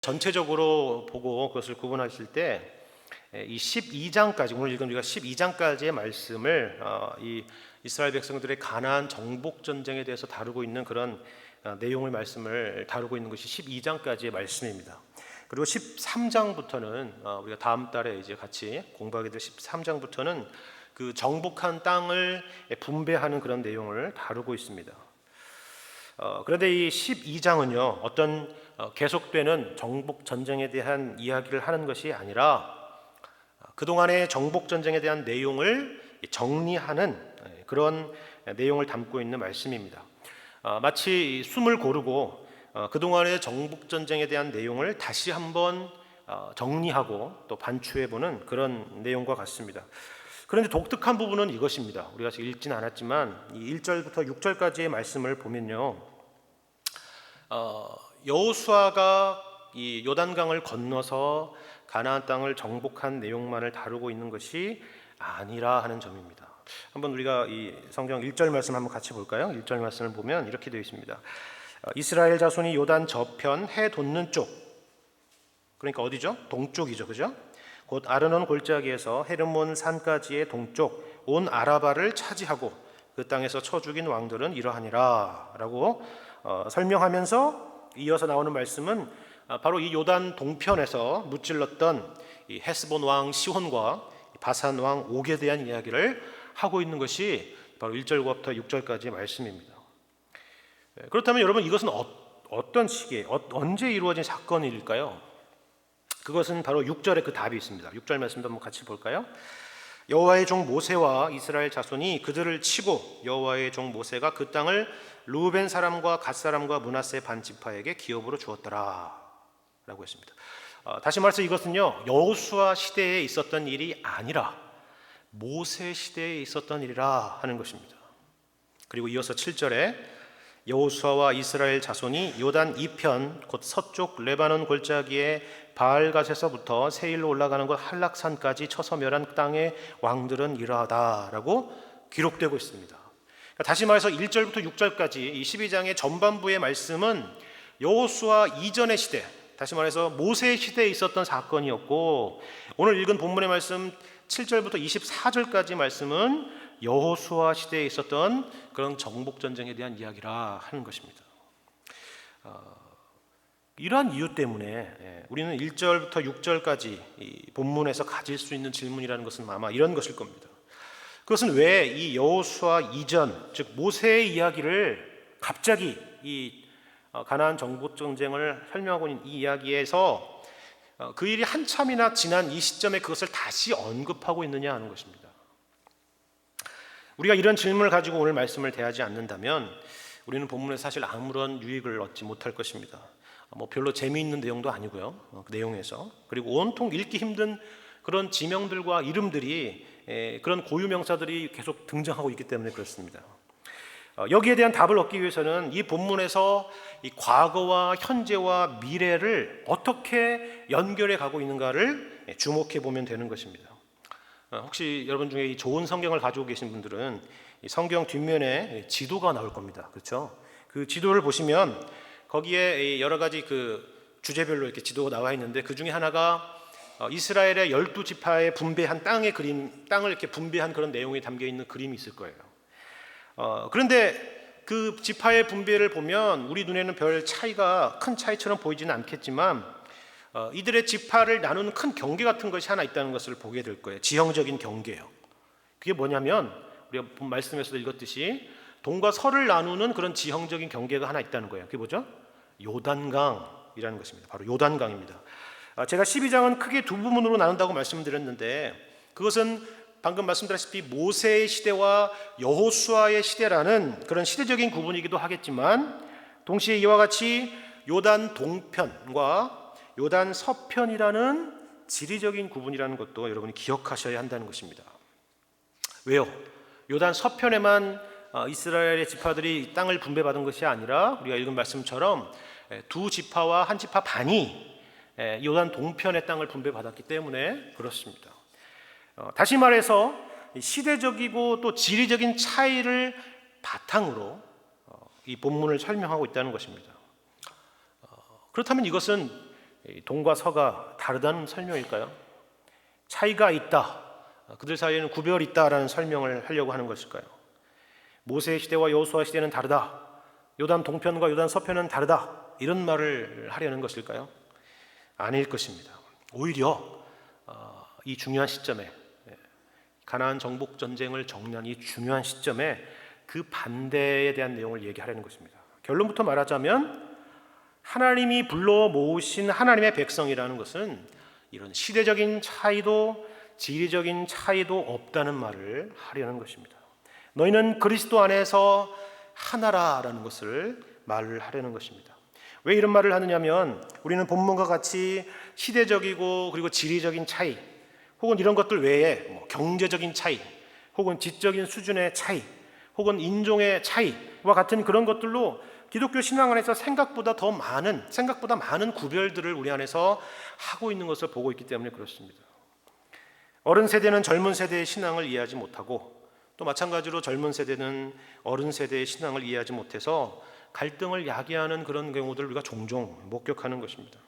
전체적으로 보고 그것을 구분하실 때 이 12장까지, 오늘 읽은 우리가 12장까지의 말씀을 이 이스라엘 백성들의 가나안 정복 전쟁에 대해서 다루고 있는 그런 내용을 말씀을 다루고 있는 것이 12장까지의 말씀입니다. 그리고 13장부터는 우리가 다음 달에 이제 같이 공부하게 될 13장부터는 그 정복한 땅을 분배하는 그런 내용을 다루고 있습니다. 그런데 이 12장은요, 어떤 계속되는 정복 전쟁에 대한 이야기를 하는 것이 아니라 그동안의 정복 전쟁에 대한 내용을 정리하는 그런 내용을 담고 있는 말씀입니다. 마치 숨을 고르고 그동안의 정복 전쟁에 대한 내용을 다시 한번 정리하고 또 반추해보는 그런 내용과 같습니다. 그런데 독특한 부분은 이것입니다. 우리가 읽진 않았지만 이 1절부터 6절까지의 말씀을 보면요, 여호수아가 이 요단강을 건너서 가나안 땅을 정복한 내용만을 다루고 있는 것이 아니라 하는 점입니다. 한번 우리가 이 성경 1절 말씀 한번 같이 볼까요? 1절 말씀을 보면 이렇게 되어 있습니다. 이스라엘 자손이 요단 저편 해 돋는 쪽, 그러니까 어디죠? 동쪽이죠, 그죠? 곧 아르논 골짜기에서 헤르몬 산까지의 동쪽 온 아라바를 차지하고 그 땅에서 쳐 죽인 왕들은 이러하니라 라고 설명하면서 이어서 나오는 말씀은 바로 이 요단 동편에서 무찔렀던 이 헤스본 왕 시혼과 바산 왕 옥에 대한 이야기를 하고 있는 것이 바로 1절부터 6절까지의 말씀입니다. 그렇다면 여러분, 이것은 어떤 시기에 언제 이루어진 사건일까요? 그것은 바로 6절에 그 답이 있습니다. 6절 말씀도 한번 같이 볼까요? 여호와의 종 모세와 이스라엘 자손이 그들을 치고 여호와의 종 모세가 그 땅을 르우벤 사람과 갓 사람과 므낫세 반 지파에게 기업으로 주었더라 라고 했습니다. 다시 말해서 이것은요, 여호수아 시대에 있었던 일이 아니라 모세 시대에 있었던 일이라 하는 것입니다. 그리고 이어서 7절에 여호수아와 이스라엘 자손이 요단 이편 곧 서쪽 레바논 골짜기에 바알갓에서부터 세일로 올라가는 곳 한락산까지 쳐서 멸한 땅의 왕들은 이러하다라고 기록되고 있습니다. 그러니까 다시 말해서 1절부터 6절까지 이 12장의 전반부의 말씀은 여호수아 이전의 시대, 다시 말해서 모세 시대에 있었던 사건이었고, 오늘 읽은 본문의 말씀 7절부터 24절까지 말씀은 여호수아 시대에 있었던 그런 정복 전쟁에 대한 이야기라 하는 것입니다. 이러한 이유 때문에 우리는 1절부터 6절까지 이 본문에서 가질 수 있는 질문이라는 것은 아마 이런 것일 겁니다. 그것은 왜 이 여호수아 이전, 즉 모세의 이야기를 갑자기 이 가나안 정복 전쟁을 설명하고 있는 이 이야기에서 그 일이 한참이나 지난 이 시점에 그것을 다시 언급하고 있느냐 하는 것입니다. 우리가 이런 질문을 가지고 오늘 말씀을 대하지 않는다면 우리는 본문에서 사실 아무런 유익을 얻지 못할 것입니다. 별로 재미있는 내용도 아니고요, 그 내용에서. 그리고 온통 읽기 힘든 그런 지명들과 이름들이, 그런 고유 명사들이 계속 등장하고 있기 때문에 그렇습니다. 여기에 대한 답을 얻기 위해서는 이 본문에서 이 과거와 현재와 미래를 어떻게 연결해 가고 있는가를 주목해 보면 되는 것입니다. 혹시 여러분 중에 이 좋은 성경을 가지고 계신 분들은 이 성경 뒷면에 지도가 나올 겁니다. 그렇죠? 그 지도를 보시면 거기에 여러 가지 그 주제별로 이렇게 지도가 나와 있는데, 그 중에 하나가 이스라엘의 12지파에 분배한 땅의 그림, 땅을 이렇게 분배한 그런 내용이 담겨 있는 그림이 있을 거예요. 그런데 그 지파의 분배를 보면 우리 눈에는 별 차이가 큰 차이처럼 보이지는 않겠지만 이들의 지파를 나누는 큰 경계 같은 것이 하나 있다는 것을 보게 될 거예요. 지형적인 경계요. 그게 뭐냐면 우리가 본 말씀에서도 읽었듯이 동과 서를 나누는 그런 지형적인 경계가 하나 있다는 거예요. 그게 뭐죠? 요단강이라는 것입니다. 바로 요단강입니다. 제가 12장은 크게 두 부분으로 나눈다고 말씀드렸는데, 그것은 방금 말씀드렸다시피 모세의 시대와 여호수아의 시대라는 그런 시대적인 구분이기도 하겠지만, 동시에 이와 같이 요단 동편과 요단 서편이라는 지리적인 구분이라는 것도 여러분이 기억하셔야 한다는 것입니다. 왜요? 요단 서편에만 이스라엘의 지파들이 땅을 분배받은 것이 아니라 우리가 읽은 말씀처럼 두 지파와 한 지파 반이 요단 동편의 땅을 분배받았기 때문에 그렇습니다. 다시 말해서 시대적이고 또 지리적인 차이를 바탕으로 이 본문을 설명하고 있다는 것입니다. 그렇다면 이것은 동과 서가 다르다는 설명일까요? 차이가 있다, 그들 사이에는 구별이 있다라는 설명을 하려고 하는 것일까요? 모세 시대와 여호수아 시대는 다르다, 요단 동편과 요단 서편은 다르다, 이런 말을 하려는 것일까요? 아닐 것입니다. 오히려 이 중요한 시점에, 가나안 정복 전쟁을 정리한 이 중요한 시점에 그 반대에 대한 내용을 얘기하려는 것입니다. 결론부터 말하자면 하나님이 불러 모으신 하나님의 백성이라는 것은 이런 시대적인 차이도 지리적인 차이도 없다는 말을 하려는 것입니다. 너희는 그리스도 안에서 하나라라는 것을 말을 하려는 것입니다. 왜 이런 말을 하느냐면 우리는 본문과 같이 시대적이고 그리고 지리적인 차이, 혹은 이런 것들 외에 경제적인 차이, 혹은 지적인 수준의 차이, 혹은 인종의 차이와 같은 그런 것들로 기독교 신앙 안에서 생각보다 많은 구별들을 우리 안에서 하고 있는 것을 보고 있기 때문에 그렇습니다. 어른 세대는 젊은 세대의 신앙을 이해하지 못하고, 또 마찬가지로 젊은 세대는 어른 세대의 신앙을 이해하지 못해서 갈등을 야기하는 그런 경우들을 우리가 종종 목격하는 것입니다.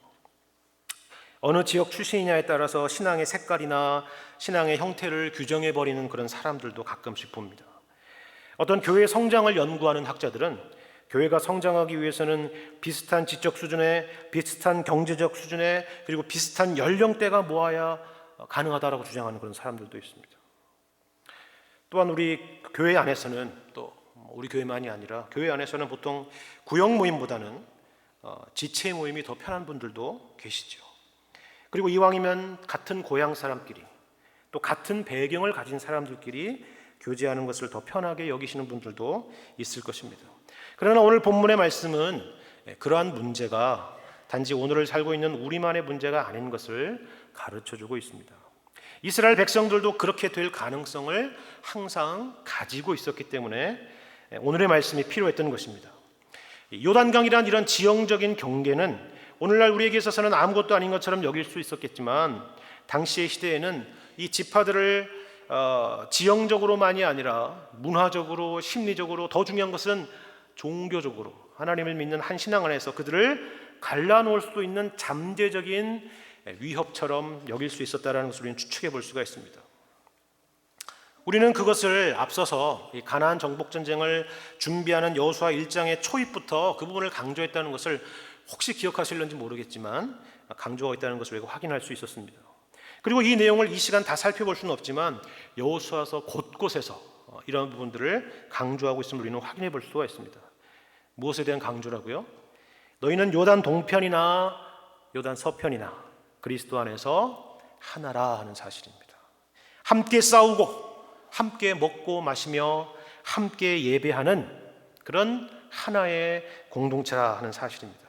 어느 지역 출신이냐에 따라서 신앙의 색깔이나 신앙의 형태를 규정해버리는 그런 사람들도 가끔씩 봅니다. 어떤 교회의 성장을 연구하는 학자들은 교회가 성장하기 위해서는 비슷한 지적 수준에, 비슷한 경제적 수준에, 그리고 비슷한 연령대가 모아야 가능하다라고 주장하는 그런 사람들도 있습니다. 또한 우리 교회 안에서는, 또 우리 교회만이 아니라 교회 안에서는 보통 구역 모임보다는 지체 모임이 더 편한 분들도 계시죠. 그리고 이왕이면 같은 고향 사람끼리, 또 같은 배경을 가진 사람들끼리 교제하는 것을 더 편하게 여기시는 분들도 있을 것입니다. 그러나 오늘 본문의 말씀은 그러한 문제가 단지 오늘을 살고 있는 우리만의 문제가 아닌 것을 가르쳐주고 있습니다. 이스라엘 백성들도 그렇게 될 가능성을 항상 가지고 있었기 때문에 오늘의 말씀이 필요했던 것입니다. 요단강이란 이런 지형적인 경계는 오늘날 우리에게 있어서는 아무것도 아닌 것처럼 여길 수 있었겠지만, 당시의 시대에는 이 지파들을 지형적으로만이 아니라 문화적으로, 심리적으로, 더 중요한 것은 종교적으로 하나님을 믿는 한 신앙 안에서 그들을 갈라놓을 수도 있는 잠재적인 위협처럼 여길 수 있었다는 것을 우리는 추측해 볼 수가 있습니다. 우리는 그것을 앞서서 이 가나안 정복 전쟁을 준비하는 여호수아 1장의 초입부터 그 부분을 강조했다는 것을 혹시 기억하실는지 모르겠지만 강조하고 있다는 것을 우리가 확인할 수 있었습니다. 그리고 이 내용을 이 시간 다 살펴볼 수는 없지만 여호수아서 곳곳에서 이런 부분들을 강조하고 있음을 우리는 확인해 볼 수가 있습니다. 무엇에 대한 강조라고요? 너희는 요단 동편이나 요단 서편이나 그리스도 안에서 하나라 하는 사실입니다. 함께 싸우고 함께 먹고 마시며 함께 예배하는 그런 하나의 공동체라 하는 사실입니다.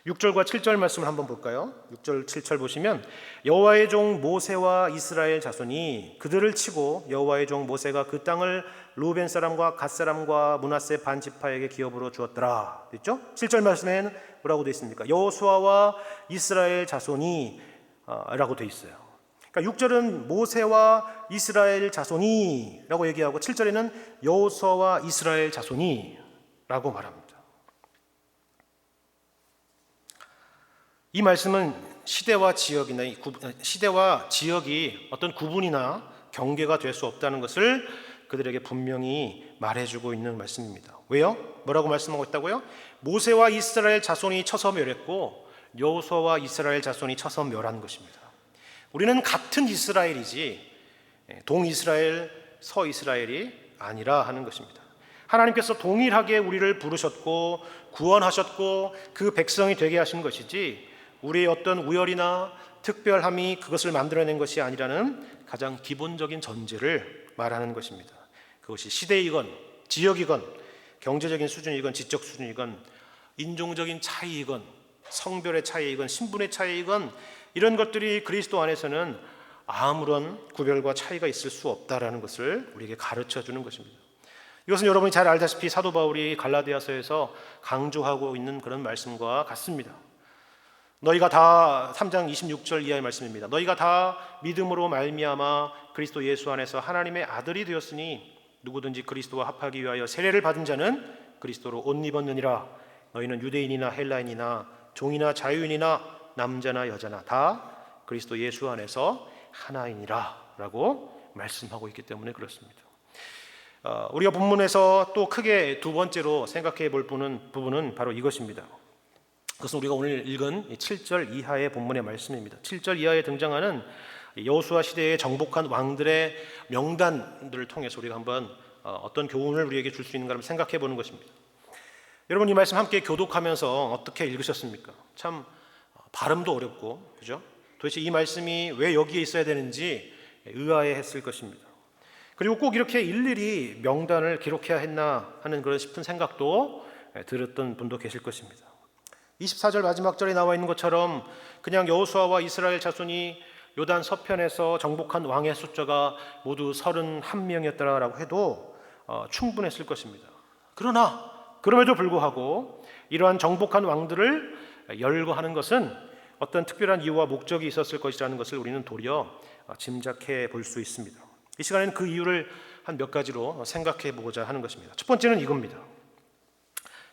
6절과 7절 말씀을 한번 볼까요? 6절 7절 보시면 여호와의 종 모세와 이스라엘 자손이 그들을 치고 여호와의 종 모세가 그 땅을 루벤 사람과 갓 사람과 므낫세 반 지파에게 기업으로 주었더라. 됐죠? 7절 말씀에는 뭐라고 되어 있습니까? 여호수아와 이스라엘 자손이 라고 되어 있어요. 그러니까 6절은 모세와 이스라엘 자손이 라고 얘기하고 7절에는 여호수아와 이스라엘 자손이 라고 말합니다. 이 말씀은 시대와 지역이 어떤 구분이나 경계가 될 수 없다는 것을 그들에게 분명히 말해주고 있는 말씀입니다. 왜요? 뭐라고 말씀하고 있다고요? 모세와 이스라엘 자손이 쳐서 멸했고 여호수아와 이스라엘 자손이 쳐서 멸한 것입니다. 우리는 같은 이스라엘이지 동이스라엘, 서이스라엘이 아니라 하는 것입니다. 하나님께서 동일하게 우리를 부르셨고 구원하셨고 그 백성이 되게 하신 것이지 우리의 어떤 우열이나 특별함이 그것을 만들어낸 것이 아니라는 가장 기본적인 전제를 말하는 것입니다. 그것이 시대이건 지역이건 경제적인 수준이건 지적 수준이건 인종적인 차이이건 성별의 차이이건 신분의 차이이건 이런 것들이 그리스도 안에서는 아무런 구별과 차이가 있을 수 없다라는 것을 우리에게 가르쳐 주는 것입니다. 이것은 여러분이 잘 알다시피 사도 바울이 갈라디아서에서 강조하고 있는 그런 말씀과 같습니다. 너희가 다 3장 26절 이하의 말씀입니다. 너희가 다 믿음으로 말미암아 그리스도 예수 안에서 하나님의 아들이 되었으니 누구든지 그리스도와 합하기 위하여 세례를 받은 자는 그리스도로 옷 입었느니라. 너희는 유대인이나 헬라인이나 종이나 자유인이나 남자나 여자나 다 그리스도 예수 안에서 하나이니라 라고 말씀하고 있기 때문에 그렇습니다. 우리가 본문에서 또 크게 두 번째로 생각해 볼 부분은 바로 이것입니다. 그것은 우리가 오늘 읽은 7절 이하의 본문의 말씀입니다. 7절 이하에 등장하는 여호수아 시대의 정복한 왕들의 명단들을 통해서 우리가 한번 어떤 교훈을 우리에게 줄 수 있는가 한번 생각해 보는 것입니다. 여러분, 이 말씀 함께 교독하면서 어떻게 읽으셨습니까? 참 발음도 어렵고, 그죠? 도대체 이 말씀이 왜 여기에 있어야 되는지 의아해했을 것입니다. 그리고 꼭 이렇게 일일이 명단을 기록해야 했나 하는 그런 싶은 생각도 들었던 분도 계실 것입니다. 24절 마지막 절에 나와 있는 것처럼 그냥 여호수아와 이스라엘 자손이 요단 서편에서 정복한 왕의 숫자가 모두 31명이었다라고 해도 충분했을 것입니다. 그러나 그럼에도 불구하고 이러한 정복한 왕들을 열거하는 것은 어떤 특별한 이유와 목적이 있었을 것이라는 것을 우리는 도리어 짐작해 볼 수 있습니다. 이 시간에는 그 이유를 한 몇 가지로 생각해 보고자 하는 것입니다. 첫 번째는 이겁니다.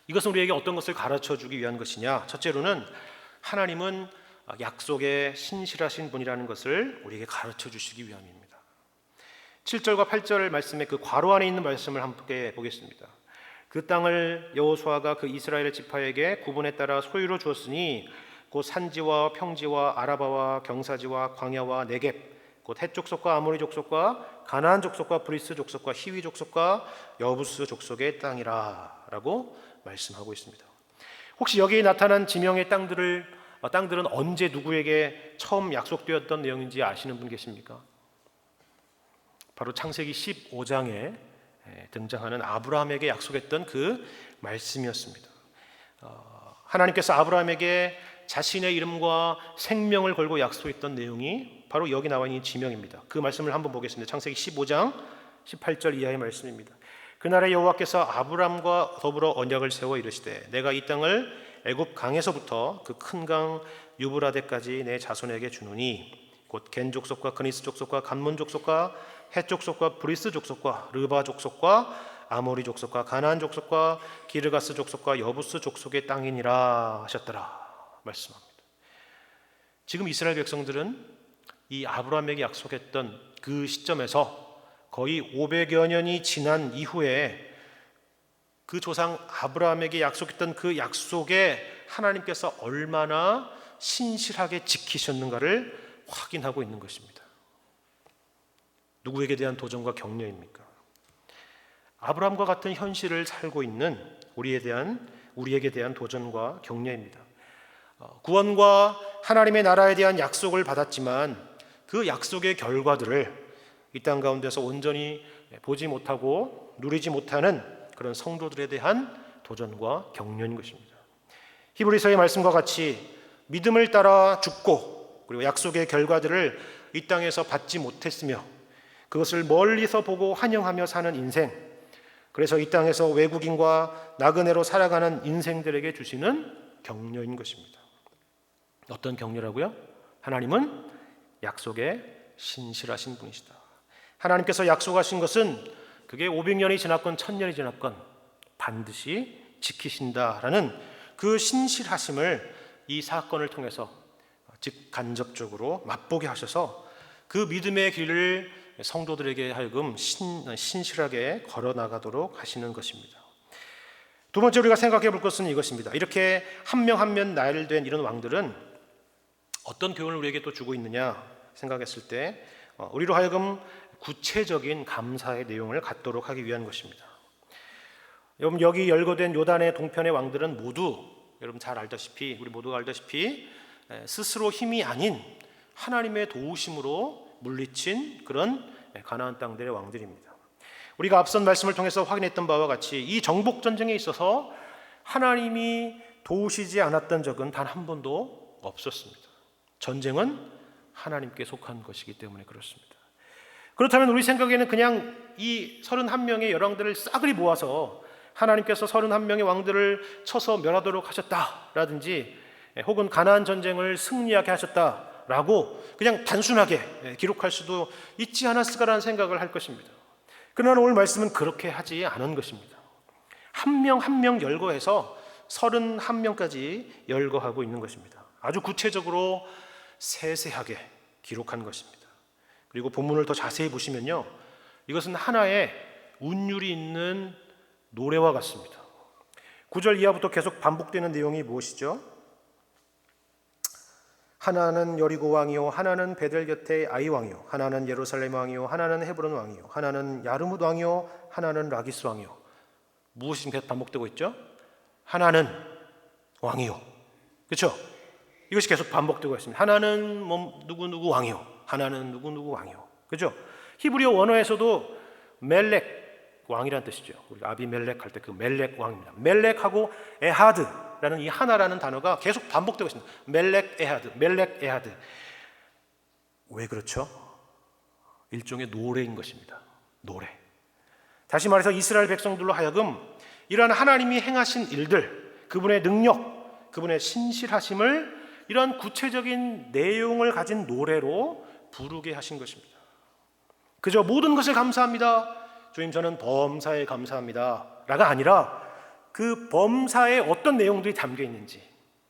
이것은 우리에게 어떤 것을 가르쳐 주기 위한 것이냐? 첫째로는 하나님은 약속에 신실하신 분이라는 것을 우리에게 가르쳐 주시기 위함입니다. 7절과 8절 말씀의 그 괄호 안에 있는 말씀을 함께 보겠습니다. 그 땅을 여호수아가 그 이스라엘 지파에게 구분에 따라 소유로 주었으니 곧 산지와 평지와 아라바와 경사지와 광야와 네겝 곧 헷 족속과 아모리 족속과 가나안 족속과 브리스 족속과 히위 족속과 여부스 족속의 땅이라 라고 말씀하고 있습니다. 혹시 여기에 나타난 지명의 땅들은 언제 누구에게 처음 약속되었던 내용인지 아시는 분 계십니까? 바로 창세기 15장에 등장하는 아브라함에게 약속했던 그 말씀이었습니다. 하나님께서 아브라함에게 자신의 이름과 생명을 걸고 약속했던 내용이 바로 여기 나와 있는 지명입니다. 그 말씀을 한번 보겠습니다. 창세기 15장 18절 이하의 말씀입니다. 그날에 여호와께서 아브라함과 더불어 언약을 세워 이르시되 내가 이 땅을 애굽 강에서부터 그 큰 강 유브라데까지 내 자손에게 주노니 곧 겐 족속과 그니스 족속과 간몬 족속과 헷 족속과 브리스 족속과 르바 족속과 아모리 족속과 가나안 족속과 기르가스 족속과 여부스 족속의 땅이니라 하셨더라 말씀합니다. 지금 이스라엘 백성들은 이 아브라함에게 약속했던 그 시점에서 거의 500여 년이 지난 이후에 그 조상 아브라함에게 약속했던 그 약속에 하나님께서 얼마나 신실하게 지키셨는가를 확인하고 있는 것입니다. 누구에게 대한 도전과 격려입니까? 아브라함과 같은 현실을 살고 있는 우리에게 대한 도전과 격려입니다. 구원과 하나님의 나라에 대한 약속을 받았지만 그 약속의 결과들을 이 땅 가운데서 온전히 보지 못하고 누리지 못하는 그런 성도들에 대한 도전과 격려인 것입니다. 히브리서의 말씀과 같이 믿음을 따라 죽고 그리고 약속의 결과들을 이 땅에서 받지 못했으며 그것을 멀리서 보고 환영하며 사는 인생, 그래서 이 땅에서 외국인과 나그네로 살아가는 인생들에게 주시는 격려인 것입니다. 어떤 격려라고요? 하나님은 약속에 신실하신 분이시다. 하나님께서 약속하신 것은 그게 500년이 지났건 1000년이 지났건 반드시 지키신다라는 그 신실하심을 이 사건을 통해서 직간접적으로 맛보게 하셔서 그 믿음의 길을 성도들에게 하여금 신실하게 걸어나가도록 하시는 것입니다. 두 번째 우리가 생각해 볼 것은 이것입니다. 이렇게 한 명 한 명 나열된 이런 왕들은 어떤 교훈을 우리에게 또 주고 있느냐 생각했을 때 우리로 하여금 구체적인 감사의 내용을 갖도록 하기 위한 것입니다. 여러분, 여기 열거된 요단의 동편의 왕들은 모두 여러분 잘 알다시피, 우리 모두가 알다시피 스스로 힘이 아닌 하나님의 도우심으로 물리친 그런 가나안 땅들의 왕들입니다. 우리가 앞선 말씀을 통해서 확인했던 바와 같이 이 정복 전쟁에 있어서 하나님이 도우시지 않았던 적은 단 한 번도 없었습니다. 전쟁은 하나님께 속한 것이기 때문에 그렇습니다. 그렇다면 우리 생각에는 그냥 이 31명의 열왕들을 싸그리 모아서 하나님께서 31명의 왕들을 쳐서 멸하도록 하셨다라든지 혹은 가나안 전쟁을 승리하게 하셨다라고 그냥 단순하게 기록할 수도 있지 않았을까라는 생각을 할 것입니다. 그러나 오늘 말씀은 그렇게 하지 않은 것입니다. 한 명 한 명 열거해서 31명까지 열거하고 있는 것입니다. 아주 구체적으로 세세하게 기록한 것입니다. 그리고 본문을 더 자세히 보시면요, 이것은 하나의 운율이 있는 노래와 같습니다. 9절 이하부터 계속 반복되는 내용이 무엇이죠? 하나는 여리고 왕이요, 하나는 베델 곁에 아이 왕이요, 하나는 예루살렘 왕이요, 하나는 헤브론 왕이요, 하나는 야르뭇 왕이요, 하나는 라기스 왕이요. 무엇이 계속 반복되고 있죠? 하나는 왕이요. 그렇죠? 이것이 계속 반복되고 있습니다. 하나는 누구 왕이요, 하나는 누구 왕이요. 그렇죠? 히브리어 원어에서도 멜렉 왕이라는 뜻이죠. 우리 아비멜렉 할 때 그 멜렉 왕입니다. 멜렉하고 에하드라는 이 하나라는 단어가 계속 반복되고 있습니다. 멜렉 에하드, 멜렉 에하드. 왜 그렇죠? 일종의 노래인 것입니다. 노래. 다시 말해서 이스라엘 백성들로 하여금 이러한 하나님이 행하신 일들, 그분의 능력, 그분의 신실하심을 이러한 구체적인 내용을 가진 노래로 부르게 하신 것입니다. 그저 모든 것을 감사합니다, 주님 저는 범사에 감사합니다 라가 아니라 그 범사에 어떤 내용들이 담겨 있는지,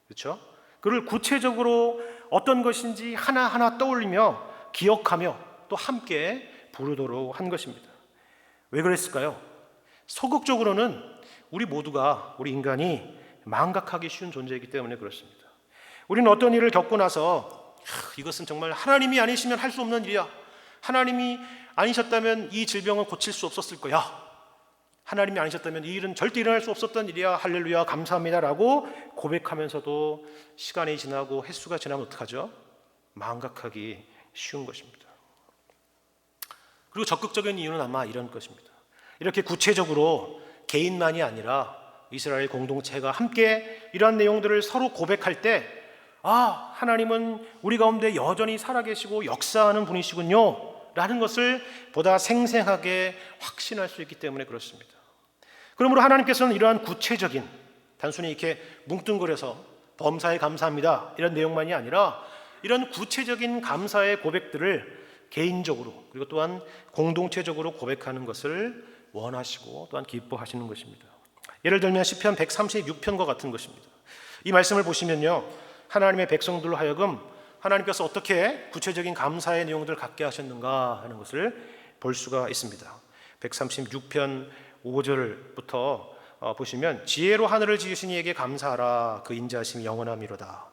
그렇죠? 그를 구체적으로 어떤 것인지 하나하나 떠올리며 기억하며 또 함께 부르도록 한 것입니다. 왜 그랬을까요? 소극적으로는 우리 인간이 망각하기 쉬운 존재이기 때문에 그렇습니다. 우리는 어떤 일을 겪고 나서 이것은 정말 하나님이 아니시면 할 수 없는 일이야, 하나님이 아니셨다면 이 질병을 고칠 수 없었을 거야, 하나님이 아니셨다면 이 일은 절대 일어날 수 없었던 일이야, 할렐루야 감사합니다 라고 고백하면서도 시간이 지나고 횟수가 지나면 어떡하죠? 망각하기 쉬운 것입니다. 그리고 적극적인 이유는 아마 이런 것입니다. 이렇게 구체적으로 개인만이 아니라 이스라엘 공동체가 함께 이러한 내용들을 서로 고백할 때, 하나님은 우리 가운데 여전히 살아계시고 역사하는 분이시군요 라는 것을 보다 생생하게 확신할 수 있기 때문에 그렇습니다. 그러므로 하나님께서는 이러한 구체적인, 단순히 이렇게 뭉뚱그려서 범사에 감사합니다 이런 내용만이 아니라 이런 구체적인 감사의 고백들을 개인적으로 그리고 또한 공동체적으로 고백하는 것을 원하시고 또한 기뻐하시는 것입니다. 예를 들면 시편 136편과 같은 것입니다. 이 말씀을 보시면요, 하나님의 백성들로 하여금 하나님께서 어떻게 구체적인 감사의 내용들을 갖게 하셨는가 하는 것을 볼 수가 있습니다. 136편 5절부터 보시면, 지혜로 하늘을 지으신 이에게 감사하라, 그 인자하심이 영원하미로다.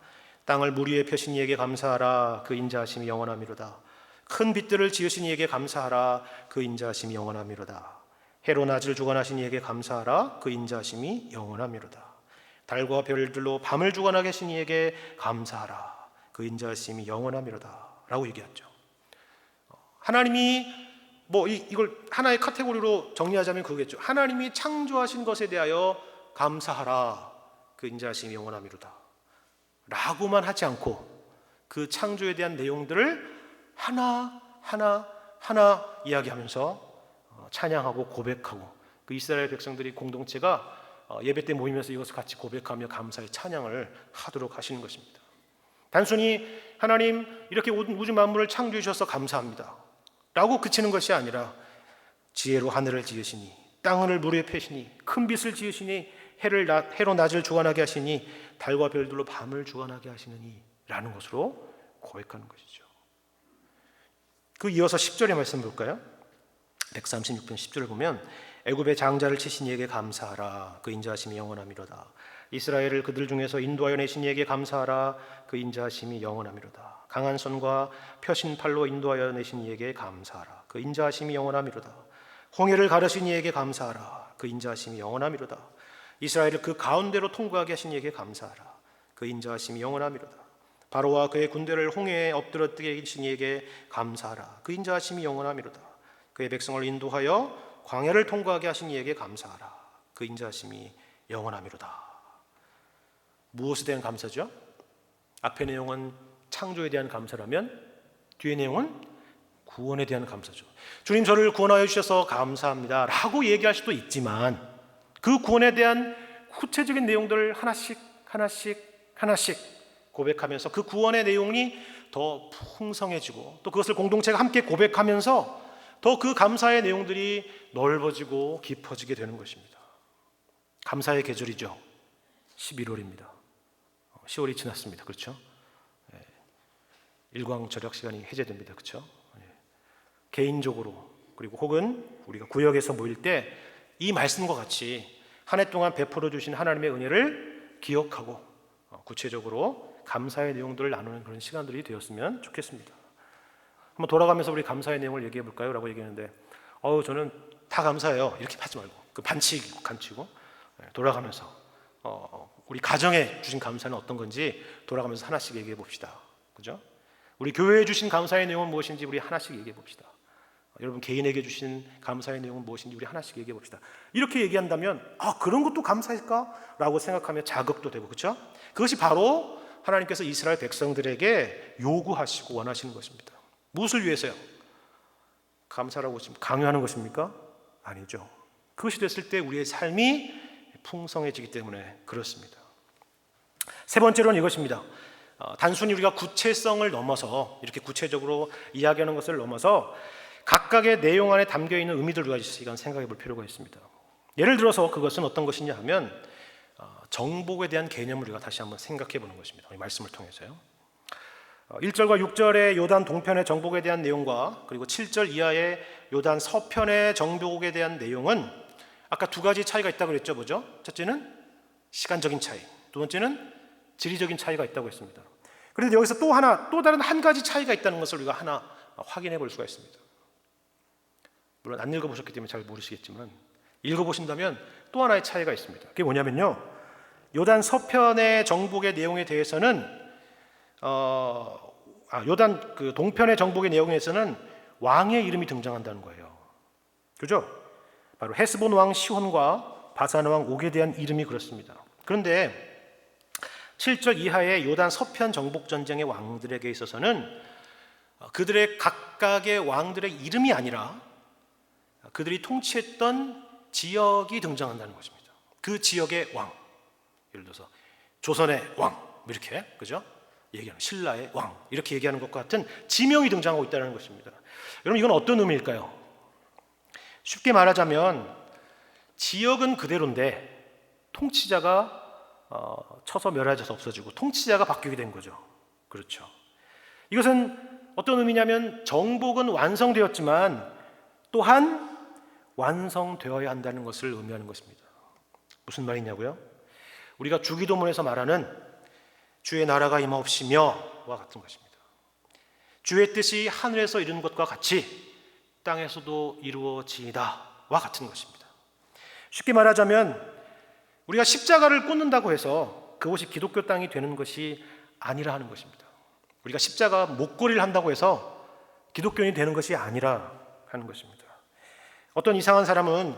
땅을 물 위에 펴신 이에게 감사하라, 그 인자하심이 영원하미로다. 큰 빛들을 지으신 이에게 감사하라, 그 인자하심이 영원하미로다. 해로 낮을 주관하신 이에게 감사하라, 그 인자하심이 영원하미로다. 달과 별들로 밤을 주관하게 하신 이에게 감사하라, 그 인자하심이 영원하미로다 라고 얘기했죠. 하나님이 이걸 하나의 카테고리로 정리하자면 그거겠죠. 하나님이 창조하신 것에 대하여 감사하라, 그 인자하심이 영원하미로다 라고만 하지 않고 그 창조에 대한 내용들을 하나하나 이야기하면서 찬양하고 고백하고, 그 이스라엘 백성들이 공동체가 예배 때 모이면서 이것을 같이 고백하며 감사의 찬양을 하도록 하시는 것입니다. 단순히 하나님 이렇게 우주 만물을 창조해 주셔서 감사합니다 라고 그치는 것이 아니라, 지혜로 하늘을 지으시니, 땅을 물 위에 펴시니, 큰 빛을 지으시니, 해로 낮을 주관하게 하시니, 달과 별들로 밤을 주관하게 하시느니 라는 것으로 고백하는 것이죠. 그 이어서 10절의 말씀 볼까요? 136편 10절을 보면, 애굽의 장자를 치신 이에게 감사하라, 그 인자하심이 영원하미로다. 이스라엘을 그들 중에서 인도하여 내신 이에게 감사하라, 그 인자하심이 영원하미로다. 강한 손과 펴신 팔로 인도하여 내신 이에게 감사하라, 그 인자하심이 영원하미로다. 홍해를 가르신 이에게 감사하라, 그 인자하심이 영원하미로다. 이스라엘을 그 가운데로 통과하게 하신 이에게 감사하라, 그 인자하심이 영원하미로다. 바로와 그의 군대를 홍해에 엎드러뜨게 하신 이에게 감사하라, 그 인자하심이 영원하미로다. 그의 백성을 인도하여 광야를 통과하게 하신 이에게 감사하라, 그 인자하심이 영원하미로다. 무엇에 대한 감사죠? 앞의 내용은 창조에 대한 감사라면 뒤의 내용은 구원에 대한 감사죠. 주님 저를 구원하여 주셔서 감사합니다 라고 얘기할 수도 있지만, 그 구원에 대한 구체적인 내용들을 하나씩 고백하면서 그 구원의 내용이 더 풍성해지고, 또 그것을 공동체가 함께 고백하면서 더 그 감사의 내용들이 넓어지고 깊어지게 되는 것입니다. 감사의 계절이죠. 11월입니다. 10월이 지났습니다. 그렇죠? 일광절약 시간이 해제됩니다. 그렇죠? 개인적으로 그리고 혹은 우리가 구역에서 모일 때 이 말씀과 같이 한 해 동안 베풀어 주신 하나님의 은혜를 기억하고 구체적으로 감사의 내용들을 나누는 그런 시간들이 되었으면 좋겠습니다. 한번 돌아가면서 우리 감사의 내용을 얘기해 볼까요? 라고 얘기했는데 저는 다 감사해요. 이렇게 하지 말고 그 간치고 돌아가면서 우리 가정에 주신 감사는 어떤 건지 돌아가면서 하나씩 얘기해 봅시다. 그죠? 우리 교회에 주신 감사의 내용은 무엇인지 우리 하나씩 얘기해 봅시다. 여러분 개인에게 주신 감사의 내용은 무엇인지 우리 하나씩 얘기해 봅시다. 이렇게 얘기한다면 그런 것도 감사일까? 라고 생각하면 자극도 되고 그렇죠? 그것이 바로 하나님께서 이스라엘 백성들에게 요구하시고 원하시는 것입니다. 무엇을 위해서요? 감사라고 지금 강요하는 것입니까? 아니죠. 그것이 됐을 때 우리의 삶이 풍성해지기 때문에 그렇습니다. 세 번째로는 이것입니다. 단순히 우리가 구체성을 넘어서 이렇게 구체적으로 이야기하는 것을 넘어서 각각의 내용 안에 담겨있는 의미들을 가지고 시간 생각해 볼 필요가 있습니다. 예를 들어서 그것은 어떤 것이냐 하면 정복에 대한 개념을 우리가 다시 한번 생각해 보는 것입니다. 이 말씀을 통해서요. 1절과 6절의 요단 동편의 정복에 대한 내용과 그리고 7절 이하의 요단 서편의 정복에 대한 내용은 아까 두 가지 차이가 있다고 그랬죠. 뭐죠? 첫째는 시간적인 차이, 두 번째는 지리적인 차이가 있다고 했습니다. 그런데 여기서 또 다른 한 가지 차이가 있다는 것을 우리가 하나 확인해 볼 수가 있습니다. 물론 안 읽어보셨기 때문에 잘 모르시겠지만 읽어보신다면 또 하나의 차이가 있습니다. 그게 뭐냐면요, 요단 서편의 정복의 내용에 대해서는 요단 그 동편의 정복의 내용에서는 왕의 이름이 등장한다는 거예요. 그죠? 바로 헤스본 왕 시혼과 바산 왕 옥에 대한 이름이 그렇습니다. 그런데 7절 이하의 요단 서편 정복 전쟁의 왕들에게 있어서는 그들의 각각의 왕들의 이름이 아니라 그들이 통치했던 지역이 등장한다는 것입니다. 그 지역의 왕, 예를 들어서 조선의 왕 이렇게, 그죠? 얘기하는 신라의 왕 이렇게 얘기하는 것과 같은 지명이 등장하고 있다는 것입니다. 여러분 이건 어떤 의미일까요? 쉽게 말하자면 지역은 그대로인데 통치자가 쳐서 멸하져서 없어지고 통치자가 바뀌게 된 거죠. 그렇죠. 이것은 어떤 의미냐면 정복은 완성되었지만 또한 완성되어야 한다는 것을 의미하는 것입니다. 무슨 말이냐고요? 우리가 주기도문에서 말하는 주의 나라가 임하옵시며와 같은 것입니다. 주의 뜻이 하늘에서 이룬 것과 같이 땅에서도 이루어지이다와 같은 것입니다. 쉽게 말하자면 우리가 십자가를 꽂는다고 해서 그것이 기독교 땅이 되는 것이 아니라 하는 것입니다. 우리가 십자가 목걸이를 한다고 해서 기독교인이 되는 것이 아니라 하는 것입니다. 어떤 이상한 사람은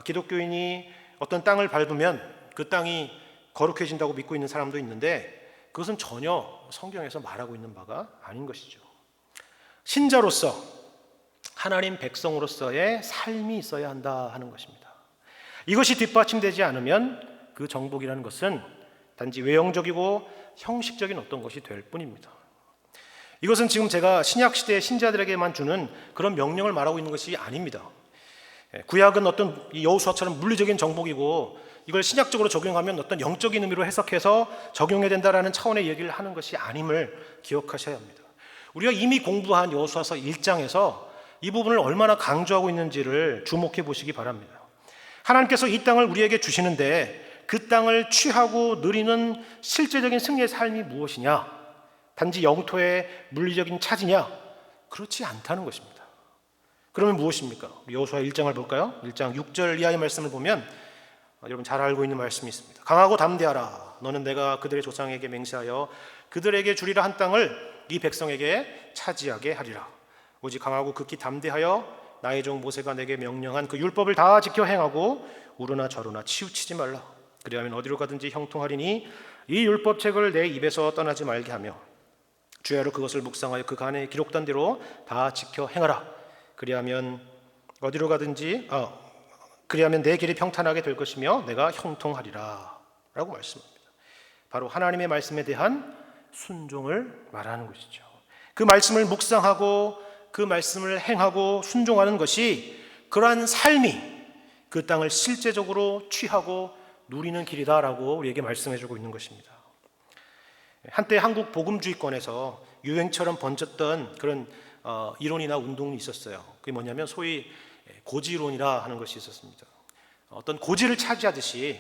기독교인이 어떤 땅을 밟으면 그 땅이 거룩해진다고 믿고 있는 사람도 있는데 그것은 전혀 성경에서 말하고 있는 바가 아닌 것이죠. 신자로서 하나님 백성으로서의 삶이 있어야 한다 하는 것입니다. 이것이 뒷받침되지 않으면 그 정복이라는 것은 단지 외형적이고 형식적인 어떤 것이 될 뿐입니다. 이것은 지금 제가 신약시대의 신자들에게만 주는 그런 명령을 말하고 있는 것이 아닙니다. 구약은 어떤 여호수아처럼 물리적인 정복이고 이걸 신약적으로 적용하면 어떤 영적인 의미로 해석해서 적용해야 된다라는 차원의 얘기를 하는 것이 아님을 기억하셔야 합니다. 우리가 이미 공부한 여호수아서 1장에서 이 부분을 얼마나 강조하고 있는지를 주목해 보시기 바랍니다. 하나님께서 이 땅을 우리에게 주시는데 그 땅을 취하고 누리는 실제적인 승리의 삶이 무엇이냐? 단지 영토의 물리적인 차지냐? 그렇지 않다는 것입니다. 그러면 무엇입니까? 여호수아 1장을 볼까요? 1장 6절 이하의 말씀을 보면 여러분 잘 알고 있는 말씀이 있습니다. 강하고 담대하라. 너는 내가 그들의 조상에게 맹세하여 그들에게 주리라 한 땅을 이 백성에게 차지하게 하리라. 오직 강하고 극히 담대하여 나의 종 모세가 내게 명령한 그 율법을 다 지켜 행하고 우르나 저르나 치우치지 말라. 그리하면 어디로 가든지 형통하리니 이 율법책을 내 입에서 떠나지 말게 하며 주야로 그것을 묵상하여 그 간에 기록된 대로 다 지켜 행하라. 그리하면 어디로 가든지 그리하면 내 길이 평탄하게 될 것이며 내가 형통하리라 라고 말씀합니다. 바로 하나님의 말씀에 대한 순종을 말하는 것이죠. 그 말씀을 묵상하고 그 말씀을 행하고 순종하는 것이 그러한 삶이 그 땅을 실제적으로 취하고 누리는 길이다라고 우리에게 말씀해주고 있는 것입니다. 한때 한국 복음주의권에서 유행처럼 번졌던 그런 이론이나 운동이 있었어요. 그게 뭐냐면 소위 고지론이라 하는 것이 있었습니다. 어떤 고지를 차지하듯이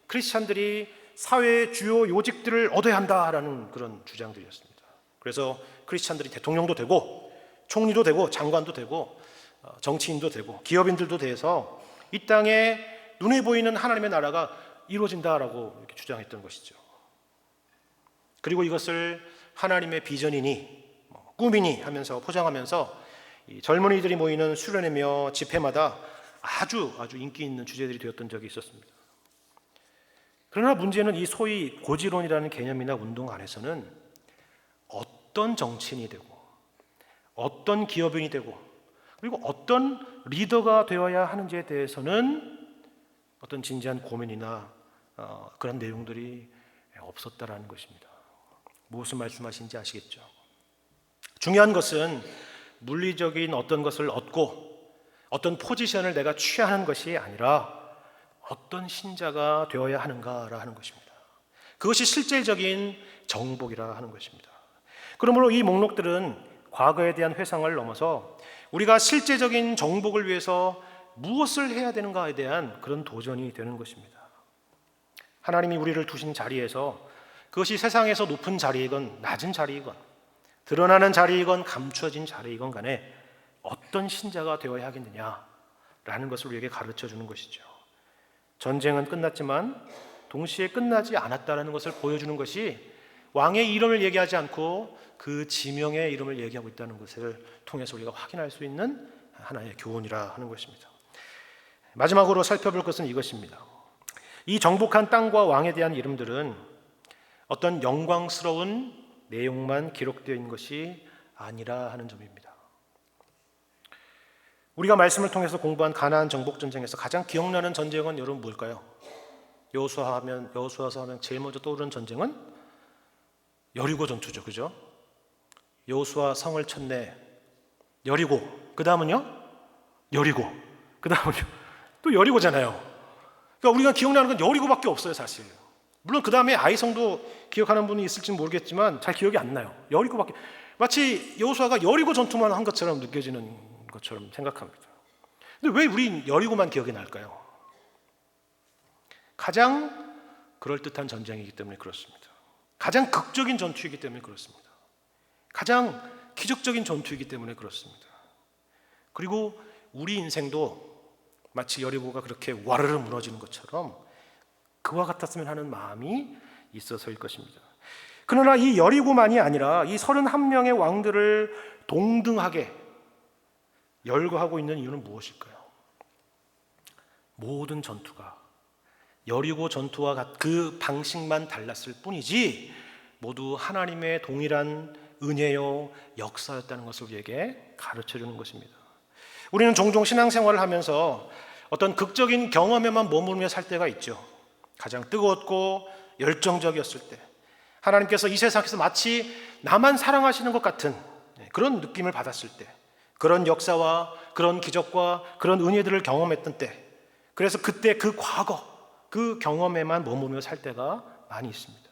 크리스찬들이 사회의 주요 요직들을 얻어야 한다라는 그런 주장들이었습니다. 그래서 크리스찬들이 대통령도 되고 총리도 되고 장관도 되고 정치인도 되고 기업인들도 돼서 이 땅에 눈에 보이는 하나님의 나라가 이루어진다라고 이렇게 주장했던 것이죠. 그리고 이것을 하나님의 비전이니 꿈이니 하면서 포장하면서 이 젊은이들이 모이는 수련회며 집회마다 아주 인기 있는 주제들이 되었던 적이 있었습니다. 그러나 문제는 이 소위 고지론이라는 개념이나 운동 안에서는 어떤 정치인이 되고 어떤 기업인이 되고 그리고 어떤 리더가 되어야 하는지에 대해서는 어떤 진지한 고민이나 그런 내용들이 없었다라는 것입니다. 무슨 말씀하시는지 아시겠죠? 중요한 것은 물리적인 어떤 것을 얻고 어떤 포지션을 내가 취하는 것이 아니라 어떤 신자가 되어야 하는가라 하는 것입니다. 그것이 실제적인 정복이라 하는 것입니다. 그러므로 이 목록들은 과거에 대한 회상을 넘어서 우리가 실제적인 정복을 위해서 무엇을 해야 되는가에 대한 그런 도전이 되는 것입니다. 하나님이 우리를 두신 자리에서 그것이 세상에서 높은 자리이건 낮은 자리이건 드러나는 자리이건 감추어진 자리이건 간에 어떤 신자가 되어야 하겠느냐라는 것을 우리에게 가르쳐 주는 것이죠. 전쟁은 끝났지만 동시에 끝나지 않았다는 것을 보여주는 것이 왕의 이름을 얘기하지 않고 그 지명의 이름을 얘기하고 있다는 것을 통해서 우리가 확인할 수 있는 하나의 교훈이라 하는 것입니다. 마지막으로 살펴볼 것은 이것입니다. 이 정복한 땅과 왕에 대한 이름들은 어떤 영광스러운 내용만 기록되어 있는 것이 아니라 하는 점입니다. 우리가 말씀을 통해서 공부한 가나안 정복 전쟁에서 가장 기억나는 전쟁은 여러분 뭘까요? 여호수아서 하면 제일 먼저 떠오르는 전쟁은 여리고 전투죠, 그죠? 여호수아 성을 쳤네. 여리고. 그 다음은요? 여리고. 그 다음은요? 또 여리고잖아요. 그러니까 우리가 기억나는 건 여리고밖에 없어요, 사실. 물론 그 다음에 아이성도 기억하는 분이 있을지는 모르겠지만 잘 기억이 안 나요. 여리고밖에. 마치 여호수아가 여리고 전투만 한 것처럼 느껴지는 것처럼 생각합니다. 근데 왜 우린 여리고만 기억이 날까요? 가장 그럴듯한 전쟁이기 때문에 그렇습니다. 가장 극적인 전투이기 때문에 그렇습니다. 가장 기적적인 전투이기 때문에 그렇습니다. 그리고 우리 인생도 마치 여리고가 그렇게 와르르 무너지는 것처럼 그와 같았으면 하는 마음이 있어서일 것입니다. 그러나 이 여리고만이 아니라 이 31명의 왕들을 동등하게 열거하고 있는 이유는 무엇일까요? 모든 전투가 여리고 전투와 그 방식만 달랐을 뿐이지 모두 하나님의 동일한 은혜요 역사였다는 것을 우리에게 가르쳐주는 것입니다. 우리는 종종 신앙생활을 하면서 어떤 극적인 경험에만 머무르며 살 때가 있죠. 가장 뜨거웠고 열정적이었을 때 하나님께서 이 세상에서 마치 나만 사랑하시는 것 같은 그런 느낌을 받았을 때 그런 역사와 그런 기적과 그런 은혜들을 경험했던 때 그래서 그때 그 과거 그 경험에만 머무르며 살 때가 많이 있습니다.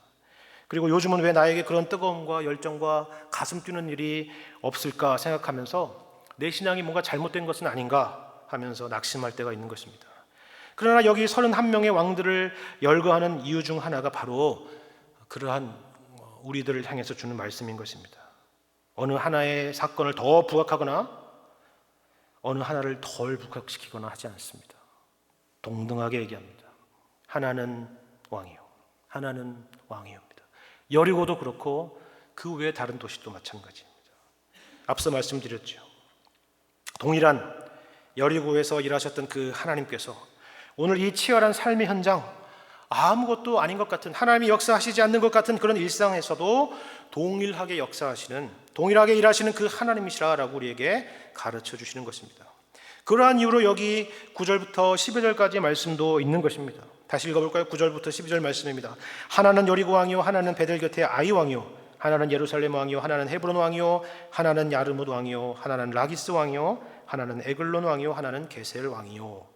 그리고 요즘은 왜 나에게 그런 뜨거움과 열정과 가슴 뛰는 일이 없을까 생각하면서 내 신앙이 뭔가 잘못된 것은 아닌가 하면서 낙심할 때가 있는 것입니다. 그러나 여기 31명의 왕들을 열거하는 이유 중 하나가 바로 그러한 우리들을 향해서 주는 말씀인 것입니다. 어느 하나의 사건을 더 부각하거나 어느 하나를 덜 부각시키거나 하지 않습니다. 동등하게 얘기합니다. 하나는 왕이요, 하나는 왕이옵니다. 여리고도 그렇고 그 외 다른 도시도 마찬가지입니다. 앞서 말씀드렸죠. 동일한 여리고에서 일하셨던 그 하나님께서 오늘 이 치열한 삶의 현장 아무것도 아닌 것 같은 하나님이 역사하시지 않는 것 같은 그런 일상에서도 동일하게 역사하시는 동일하게 일하시는 그 하나님이시라라고 우리에게 가르쳐 주시는 것입니다. 그러한 이유로 여기 9절부터 12절까지의 말씀도 있는 것입니다. 다시 읽어볼까요? 9절부터 12절 말씀입니다. 하나는 여리고 왕이요 하나는 베델 곁의 아이 왕이요 하나는 예루살렘 왕이요 하나는 헤브론 왕이요 하나는 야르뭇 왕이요 하나는 라기스 왕이요 하나는 에글론 왕이요 하나는 게셀 왕이요.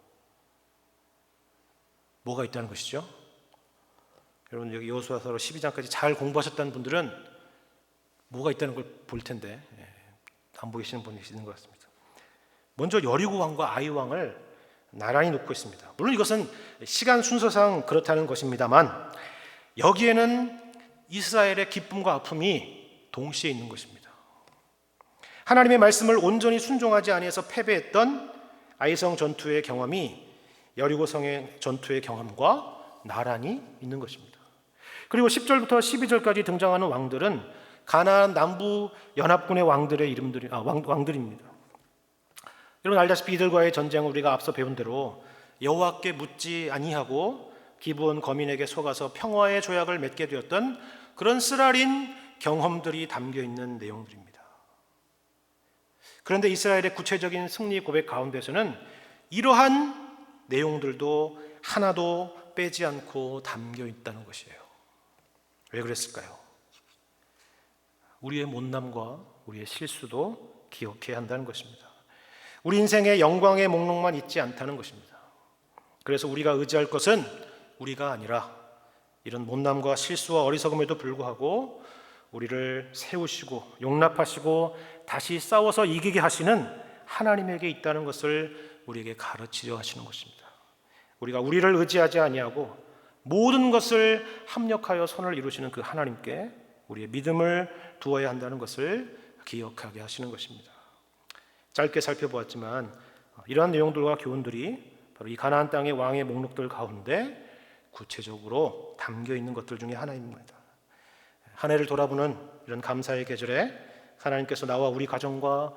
뭐가 있다는 것이죠? 여러분 여기 여호수아서 12장까지 잘 공부하셨다는 분들은 뭐가 있다는 걸 볼 텐데 안 보이시는 분이 있는 것 같습니다. 먼저 여리고 왕과 아이 왕을 나란히 놓고 있습니다. 물론 이것은 시간 순서상 그렇다는 것입니다만 여기에는 이스라엘의 기쁨과 아픔이 동시에 있는 것입니다. 하나님의 말씀을 온전히 순종하지 아니해서 패배했던 아이성 전투의 경험이 여리고성의 전투의 경험과 나란히 있는 것입니다. 그리고 10절부터 12절까지 등장하는 왕들은 가나안 남부 연합군의 왕들의 왕들입니다. 여러분 알다시피 이들과의 전쟁은 우리가 앞서 배운 대로 여호와께 묻지 아니하고 기브온 거민에게 속아서 평화의 조약을 맺게 되었던 그런 쓰라린 경험들이 담겨 있는 내용들입니다. 그런데 이스라엘의 구체적인 승리 고백 가운데서는 이러한 내용들도 하나도 빼지 않고 담겨 있다는 것이에요. 왜 그랬을까요? 우리의 못남과 우리의 실수도 기억해야 한다는 것입니다. 우리 인생의 영광의 목록만 있지 않다는 것입니다. 그래서 우리가 의지할 것은 우리가 아니라 이런 못남과 실수와 어리석음에도 불구하고 우리를 세우시고 용납하시고 다시 싸워서 이기게 하시는 하나님에게 있다는 것을 우리에게 가르치려 하시는 것입니다. 우리가 우리를 의지하지 아니하고 모든 것을 합력하여 선을 이루시는 그 하나님께 우리의 믿음을 두어야 한다는 것을 기억하게 하시는 것입니다. 짧게 살펴보았지만 이러한 내용들과 교훈들이 바로 이 가나안 땅의 왕의 목록들 가운데 구체적으로 담겨 있는 것들 중에 하나입니다. 한 해를 돌아보는 이런 감사의 계절에 하나님께서 나와 우리 가정과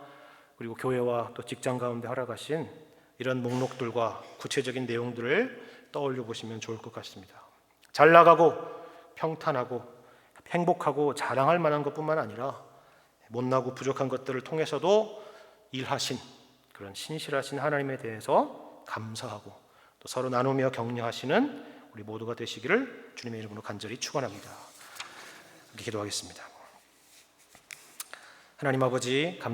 그리고 교회와 또 직장 가운데 허락하신 이런 목록들과 구체적인 내용들을 떠올려 보시면 좋을 것 같습니다. 잘 나가고 평탄하고 행복하고 자랑할 만한 것뿐만 아니라 못나고 부족한 것들을 통해서도 일하신 그런 신실하신 하나님에 대해서 감사하고 또 서로 나누며 격려하시는 우리 모두가 되시기를 주님의 이름으로 간절히 축원합니다. 기도하겠습니다. 하나님 아버지 감사합니다.